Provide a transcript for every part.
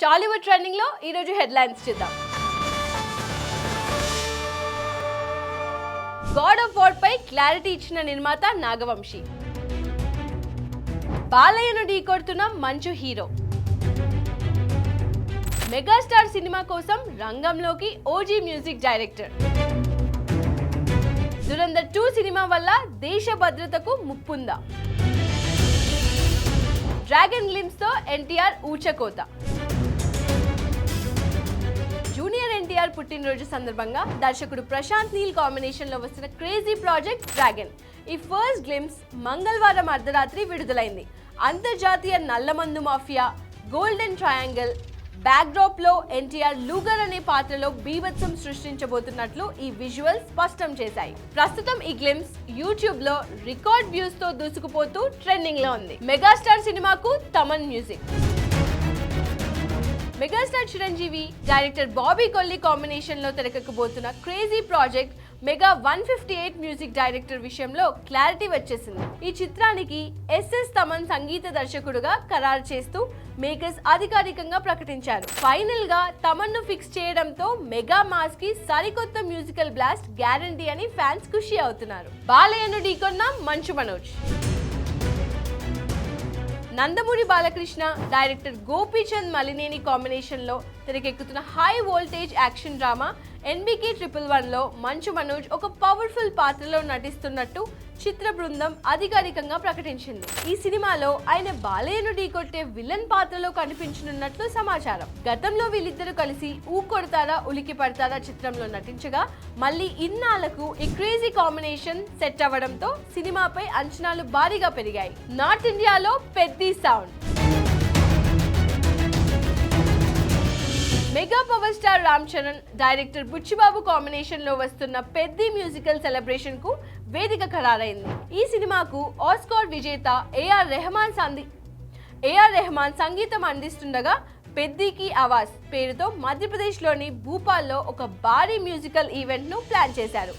Tollywood trending లో ఈ రోజు హెడ్లైన్స్ చూద్దాం. గాడ్ ఆఫ్ వార్ పై క్లారిటీ ఇచ్చిన నిర్మాత నాగవంశి. బాలయ్యను ఢీకొడుతున్న మంచు హీరో. మెగాస్టార్ సినిమా కోసం రంగంలోకి OG music director. Dhurandhar 2 cinema వల్ల దేశ భద్రతకు ముప్పుందా? డ్రాగన్ గ్లిమ్స్ తో ఎన్టీఆర్ ఊచకోత. జూనియర్ ఎన్టీఆర్ పుట్టినరోజు సందర్భంగా దర్శకుడు ప్రశాంత్ నీల్ కాంబినేషన్ లో వస్తున్న క్రేజీ ప్రాజెక్ట్ డ్రాగన్ ఈ ఫస్ట్ గ్లిమ్స్ మంగళవారం అర్ధరాత్రి విడుదలైంది. అంతర్జాతీయ నల్లమందు మాఫియా, గోల్డెన్ ట్రయాంగిల్ బ్యాక్డ్రాప్ లో ఎన్టీఆర్ లూగర్ అనే పాత్రలో బీభత్సం సృష్టించబోతున్నట్లు ఈ విజువల్స్ స్పష్టం చేశాయి. ప్రస్తుతం ఈ గ్లిమ్స్ యూట్యూబ్ లో రికార్డ్ వ్యూస్ తో దూసుకుపోతూ ట్రెండింగ్ లో ఉంది. మెగాస్టార్ సినిమాకు Thaman music. Megastar Chiranjeevi, director Bobby Kolli combination లో తెరకెక్కబోతున్న crazy project mega 158 music director విషయంలో క్లారిటీ వచ్చేసింది. ఈ చిత్రానికి ఎస్ఎస్ తమన్ సంగీత దర్శకుడుగా ఖరారు చేస్తూ మేకర్స్ అధికారికంగా ప్రకటించారు. ఫైనల్ గా తమన్ ను ఫిక్స్ చేయడంతో మెగా మాస్ కి సరికొత్త మ్యూజికల్ బ్లాస్ట్ గ్యారంటీ అని ఫ్యాన్స్ ఖుషి అవుతున్నారు. బాలయ్యను ఢీకొన్న మంచు మనోజ్. నందమూరి బాలకృష్ణ, డైరెక్టర్ గోపీచంద్ మలినేని కాంబినేషన్ లో తెరకెక్కుతున్న high voltage action drama NBK 111 లో మంచు మనోజ్ ఒక పవర్ఫుల్ పాత్రలో నటిస్తున్నట్టు చిత్ర బృందం అధికారికంగా ప్రకటించింది. ఈ సినిమాలో ఆయన బాలయ్యను ఢీకొట్టే విలన్ పాత్రలో కనిపించనున్నట్లు సమాచారం. గతంలో వీళ్ళిద్దరూ కలిసి ఊ కొడతారా ఉలికి పడతారా చిత్రంలో నటించగా మళ్ళీ ఇన్నాళ్లకు ఈ క్రేజీ కాంబినేషన్ సెట్ అవ్వడంతో సినిమాపై అంచనాలు భారీగా పెరిగాయి. నార్త్ ఇండియాలో Peddi sound. Mega power star Ram Charan, director Buchibabu combination లో వస్తున్న పెద్ది మ్యూజికల్ సెలబ్రేషన్ కు వేదిక ఖరారైంది. ఈ సినిమాకు ఆస్కార్ విజేత ఏఆర్ రెహమాన్ సంగీతం అందిస్తుండగా పెద్దికి ఆవాజ్ పేరుతో మధ్యప్రదేశ్లోని భూపాల్లో ఒక భారీ మ్యూజికల్ ఈవెంట్ ను ప్లాన్ చేశారు.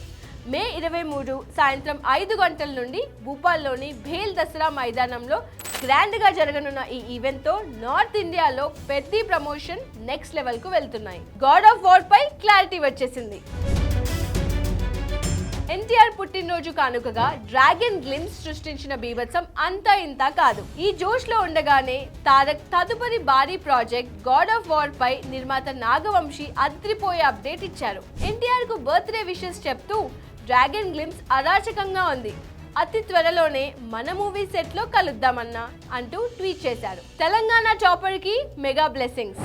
మే 23 సాయంత్రం 5 గంటల నుండి భూపాల్లోని భేల్ దసరా మైదానంలో గ్రాండ్ గా జరగనున్న ఈ ఈవెంట్ తో నార్త్ ఇండియాలో పెద్ది ప్రమోషన్ నెక్స్ట్ లెవెల్ కు వెళ్తున్నాయి. గాడ్ ఆఫ్ వార్ పై క్లారిటీ వచ్చేసింది. ఎన్టీఆర్ పుట్టినరోజు కానుకగా డ్రాగన్ గ్లిమ్స్ సృష్టించిన బీభత్సం అంతా ఇంత కాదు. ఈ జోష్ లో ఉండగానే తారక్ తదుపరి భారీ ప్రాజెక్ట్ గాడ్ ఆఫ్ వార్ పై నిర్మాత నాగవంశి అదిరిపోయే అప్డేట్ ఇచ్చారు. ఎన్టీఆర్ కు బర్త్డే విషెస్ చెప్తూ డ్రాగన్ గ్లిమ్స్ అరాచకంగా ఉంది, అతి త్వరలోనే మన మూవీ సెట్ లో కలుద్దామన్నా అంటూ ట్వీట్ చేశారు. తెలంగాణ టాపర్ కి mega blessings.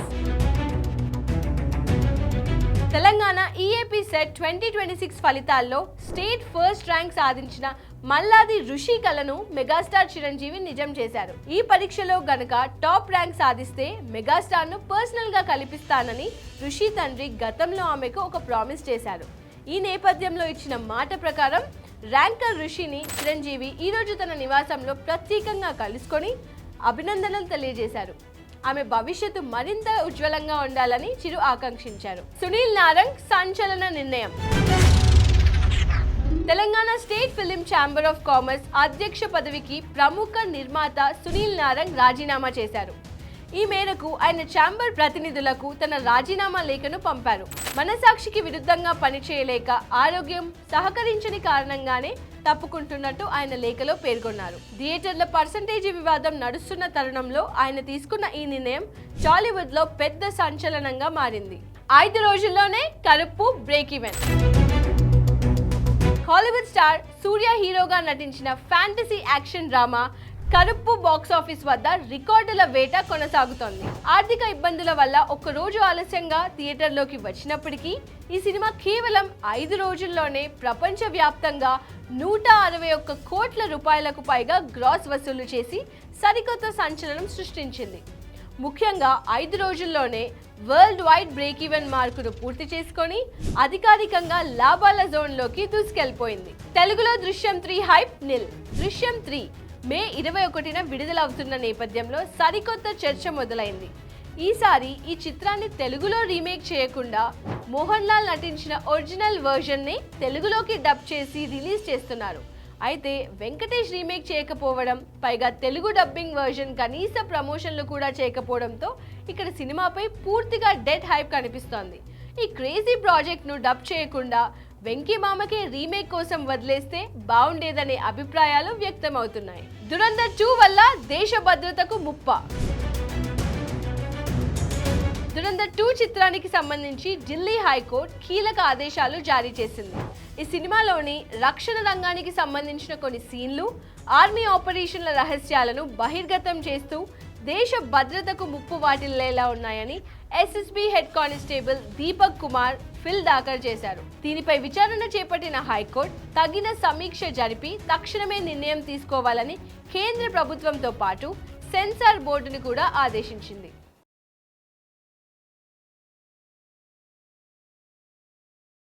Telangana EAP set 2026 ఫలితాల్లో స్టేట్ ఫస్ట్ ర్యాంక్ సాధించిన మల్లాది ఋషి కలను మెగాస్టార్ చిరంజీవి నిజం చేశారు. ఈ పరీక్షలో గనక టాప్ ర్యాంక్ సాధిస్తే మెగాస్టార్ ను పర్సనల్ గా కల్పిస్తానని ఋషి తండ్రి గతంలో ఆమెకు ఒక ప్రామిస్ చేశారు. ఈ నేపథ్యంలో ఇచ్చిన మాట ప్రకారం ర్యాంకర్ ఋషిని చిరంజీవి ఈ రోజు తన నివాసంలో ప్రత్యేకంగా కలుసుకొని అభినందనలు తెలియజేశారు. ఆమె భవిష్యత్తు మరింత ఉజ్వలంగా ఉండాలని చిరు ఆకాంక్షించారు. సునీల్ నారంగ్ సంచలన నిర్ణయం. Telangana state film chamber of commerce అధ్యక్ష పదవికి ప్రముఖ నిర్మాత సునీల్ నారంగ్ రాజీనామా చేశారు. ఈ మేరకు ఆయన ఛాంబర్ ప్రతినిధులకు తన రాజీనామా లేఖను పంపారు. మనసాక్షికి విరుద్ధంగా పనిచేయలేక ఆరోగ్యం సహకరించని కారణంగానే తప్పుకుంటున్నట్టు ఆయన లేఖలో పేర్కొన్నారు. థియేటర్ల పర్సంటేజీ వివాదం నడుస్తున్న తరుణంలో ఆయన తీసుకున్న ఈ నిర్ణయం టాలీవుడ్ లో పెద్ద సంచలనంగా మారింది. 5 రోజుల్లోనే Karuppu break even. Hollywood star Suriya హీరోగా నటించిన fantasy action drama Karuppu box office వద్ద రికార్డుల వేట కొనసాగుతోంది. ఆర్థిక ఇబ్బందుల వల్ల ఒక్క రోజు ఆలస్యంగా థియేటర్లోకి వచ్చినప్పటికీ ఈ సినిమా కేవలం 5 రోజుల్లోనే ప్రపంచవ్యాప్తంగా 161 కోట్ల రూపాయలకు పైగా గ్రాస్ వసూలు చేసి సరికొత్త సంచలనం సృష్టించింది. ముఖ్యంగా 5 రోజుల్లోనే వరల్డ్ వైడ్ బ్రేక్ ఈవెన్ మార్కును పూర్తి చేసుకొని అధికారికంగా లాభాల జోన్లోకి దూసుకెళ్లిపోయింది. తెలుగులో దృశ్యం 3 హైప్ నిల్. దృశ్యం 3 మే 21న విడుదలవుతున్న నేపథ్యంలో సరికొత్త చర్చ మొదలైంది. ఈసారి ఈ చిత్రాన్ని తెలుగులో రీమేక్ చేయకుండా మోహన్ లాల్ నటించిన ఒరిజినల్ వర్జన్ ని తెలుగులోకి డబ్ చేసి రిలీజ్ చేస్తున్నారు. అయితే వెంకటేష్ రీమేక్ చేయకపోవడం, పైగా తెలుగు డబ్బింగ్ వర్జన్ కనీస ప్రమోషన్లు కూడా చేయకపోవడంతో ఇక్కడ సినిమాపై పూర్తిగా డెడ్ హైప్ కనిపిస్తోంది. ఈ క్రేజీ ప్రాజెక్ట్ ను డబ్ చేయకుండా వెంకీ మామకే రీమేక్ కోసం వదిలేస్తే బాగుండేదనే అభిప్రాయాలు వ్యక్తమవుతున్నాయి. దురంధర్ 2 వల్ల దేశ భద్రతకు ముప్ప. దురంధర్ 2 చిత్రానికి సంబంధించి ఢిల్లీ హైకోర్టు కీలక ఆదేశాలు జారీ చేసింది. ఈ సినిమాలోని రక్షణ రంగానికి సంబంధించిన కొన్ని సీన్లు, ఆర్మీ ఆపరేషన్ల రహస్యాలను బహిర్గతం చేస్తూ దేశ భద్రతకు ముప్పు వాటిల్లేలా ఉన్నాయని SSB head constable Deepak Kumar fill దాఖలు చేశారు. దీనిపై విచారణ చేపట్టిన హైకోర్టు తగిన సమీక్ష జరిపి తక్షణమే నిర్ణయం తీసుకోవాలని కేంద్ర ప్రభుత్వంతో పాటు సెన్సార్ బోర్డును కూడా ఆదేశించింది.